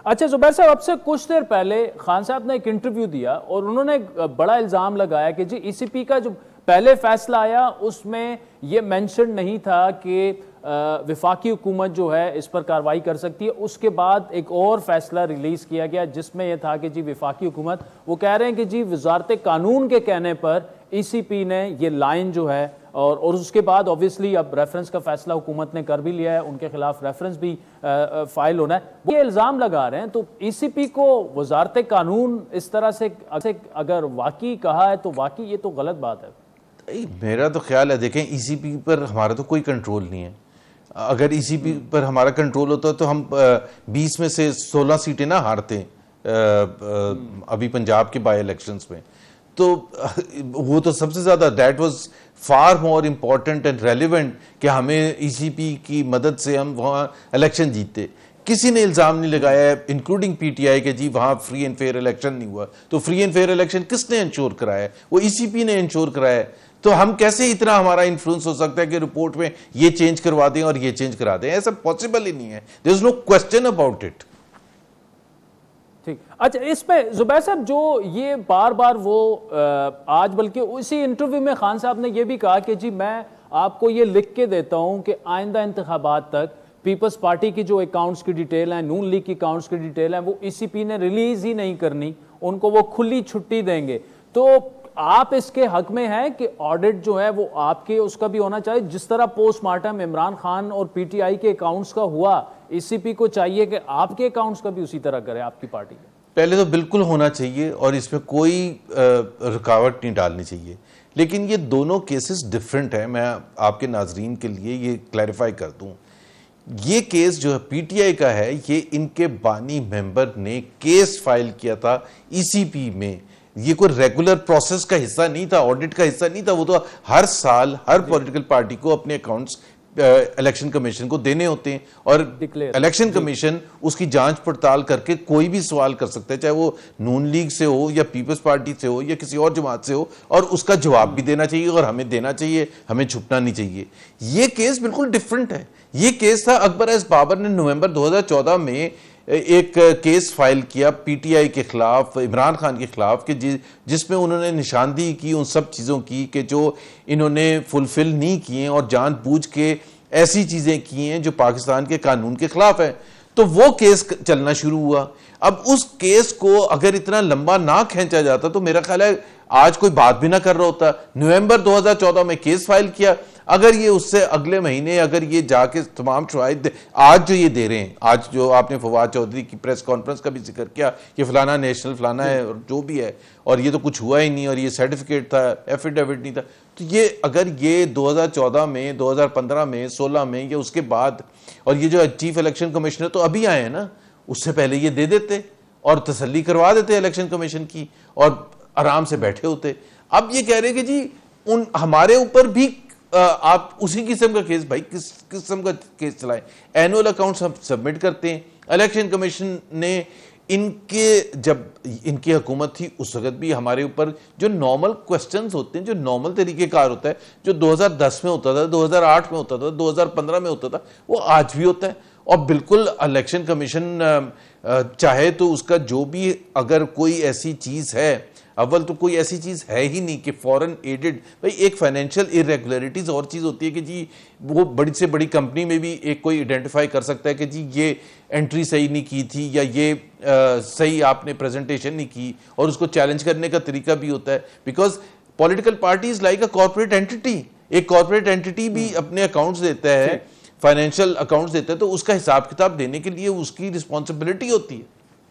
अच्छा जुबैर साहब, आपसे कुछ देर पहले खान साहब ने एक इंटरव्यू दिया और उन्होंने बड़ा इल्ज़ाम लगाया कि जी ईसीपी का जो पहले फैसला आया उसमें यह मेंशन नहीं था कि विफाकी हुकूमत जो है इस पर कार्रवाई कर सकती है। उसके बाद एक और फैसला रिलीज किया गया जिसमें यह था कि जी विफाकी हुकूमत, वो कह रहे हैं कि जी वजारत कानून के कहने पर ईसीपी ने ये लाइन जो है और उसके बाद ऑब्वियसली अब रेफरेंस का फैसला हुकूमत ने कर भी लिया है, उनके खिलाफ रेफरेंस भी फाइल होना है। वो ये इल्ज़ाम लगा रहे हैं, तो ईसीपी को वजारत कानून इस तरह से अगर वाकई कहा है तो वाकई ये तो गलत बात है। मेरा तो ख्याल है, देखें ईसीपी पर हमारा तो कोई कंट्रोल नहीं है। अगर ईसीपी पर हमारा कंट्रोल होता तो हम 20 में से 16 सीटें ना हारते अभी पंजाब के बाई इलेक्शंस में। तो वो तो सबसे ज्यादा that was far more important and relevant कि हमें ईसीपी की मदद से हम वहाँ इलेक्शन जीतते। किसी ने इल्ज़ाम नहीं लगाया है इंक्लूडिंग पीटीआई के जी वहाँ फ्री एंड फेयर इलेक्शन नहीं हुआ। तो फ्री एंड फेयर इलेक्शन किसने इंश्योर कराया है? वो ईसीपी ने इंश्योर कराया है। तो हम कैसे इतना हमारा इन्फ्लुएंस हो सकता है कि रिपोर्ट में ये चेंज करवा दें और ये चेंज करा दें? ऐसा पॉसिबल ही नहीं है। There is no question about it. ठीक, अच्छा इसमें जुबैर साहब जो ये बार बार वो आज बल्कि उसी इंटरव्यू में खान साहब ने ये भी कहा कि जी मैं आपको ये लिख के देता हूं कि आइंदा इंतखाबात तक पीपल्स पार्टी की जो अकाउंट्स की डिटेल है, नून लीग की अकाउंट्स की डिटेल है, वो ईसीपी ने रिलीज ही नहीं करनी, उनको वो खुली छुट्टी देंगे। तो आप इसके हक में हैं कि ऑडिट जो है वो आपके उसका भी होना चाहिए, जिस तरह पोस्टमार्टम इमरान खान और पीटीआई के अकाउंट्स का हुआ, ईसीपी को चाहिए कि आपके अकाउंट्स का भी उसी तरह करे आपकी पार्टी के? पहले तो बिल्कुल होना चाहिए और इसमें कोई रुकावट नहीं डालनी चाहिए, लेकिन ये दोनों केसेस डिफरेंट है। मैं आपके नाजरीन के लिए ये क्लैरिफाई कर दूं, ये केस जो है पीटीआई का है, ये इनके बानी मेंबर ने केस फाइल किया था ईसीपी में। ये कोई रेगुलर प्रोसेस का हिस्सा नहीं था, ऑडिट का हिस्सा नहीं था। वो तो हर साल हर पॉलिटिकल पार्टी को अपने अकाउंट्स इलेक्शन कमीशन को देने होते हैं और इलेक्शन कमीशन उसकी जांच पड़ताल करके कोई भी सवाल कर सकता है, चाहे वो नून लीग से हो या पीपल्स पार्टी से हो या किसी और जमात से हो, और उसका जवाब भी देना चाहिए और हमें देना चाहिए, हमें छुपना नहीं चाहिए। ये केस बिल्कुल डिफरेंट है। ये केस था अकबर एस बाबर ने नवंबर 2014 में एक केस फाइल किया पीटीआई के खिलाफ, इमरान खान के खिलाफ, कि जिसमें उन्होंने निशानदेही की उन सब चीज़ों की कि जो इन्होंने फुलफिल नहीं किए और जानबूझ के ऐसी चीज़ें की हैं जो पाकिस्तान के कानून के खिलाफ है। तो वो केस चलना शुरू हुआ। अब उस केस को अगर इतना लंबा ना खींचा जाता तो मेरा ख्याल है आज कोई बात भी ना कर रहा होता। नवंबर 2014 में केस फाइल किया, अगर ये उससे अगले महीने अगर ये जाके तमाम शवाहिद आज जो ये दे रहे हैं, आज जो आपने फवाद चौधरी की प्रेस कॉन्फ्रेंस का भी जिक्र किया कि फलाना नेशनल फलाना है और जो भी है, और ये तो कुछ हुआ ही नहीं और ये सर्टिफिकेट था, एफिडेविट नहीं था, तो ये अगर ये 2014 में, 2015 में, 16 में या उसके बाद, और ये जो चीफ इलेक्शन कमिश्नर तो अभी आए हैं ना, उससे पहले ये दे देते और तसल्ली करवा देते इलेक्शन कमीशन की और आराम से बैठे होते। अब ये कह रहे हैं कि जी हमारे ऊपर भी आप उसी किस्म का केस, भाई किस किस्म का केस चलाएं? एनुअल अकाउंट्स हम सबमिट करते हैं। इलेक्शन कमीशन ने जब इनकी हुकूमत थी उस वक्त भी हमारे ऊपर जो नॉर्मल क्वेश्चंस होते हैं, जो नॉर्मल तरीकेकार होता है, जो 2010 में होता था, 2008 में होता था, 2015 में होता था, वो आज भी होता है। और बिल्कुल इलेक्शन कमीशन चाहे तो उसका जो भी, अगर कोई ऐसी चीज है, अव्वल तो कोई ऐसी चीज है ही नहीं कि फॉरेन एडेड, भाई एक फाइनेंशियल इरेगुलरिटीज और चीज होती है कि जी वो बड़ी से बड़ी कंपनी में भी एक कोई आइडेंटिफाई कर सकता है कि जी ये एंट्री सही नहीं की थी या ये सही आपने प्रेजेंटेशन नहीं की, और उसको चैलेंज करने का तरीका भी होता है। Because political party is like a corporate entity. एक कॉर्पोरेट एंटिटी भी अपने अकाउंट्स देता है, फाइनेंशियल अकाउंट्स देता है, तो उसका हिसाब किताब देने के लिए उसकी रिस्पॉन्सिबिलिटी होती है।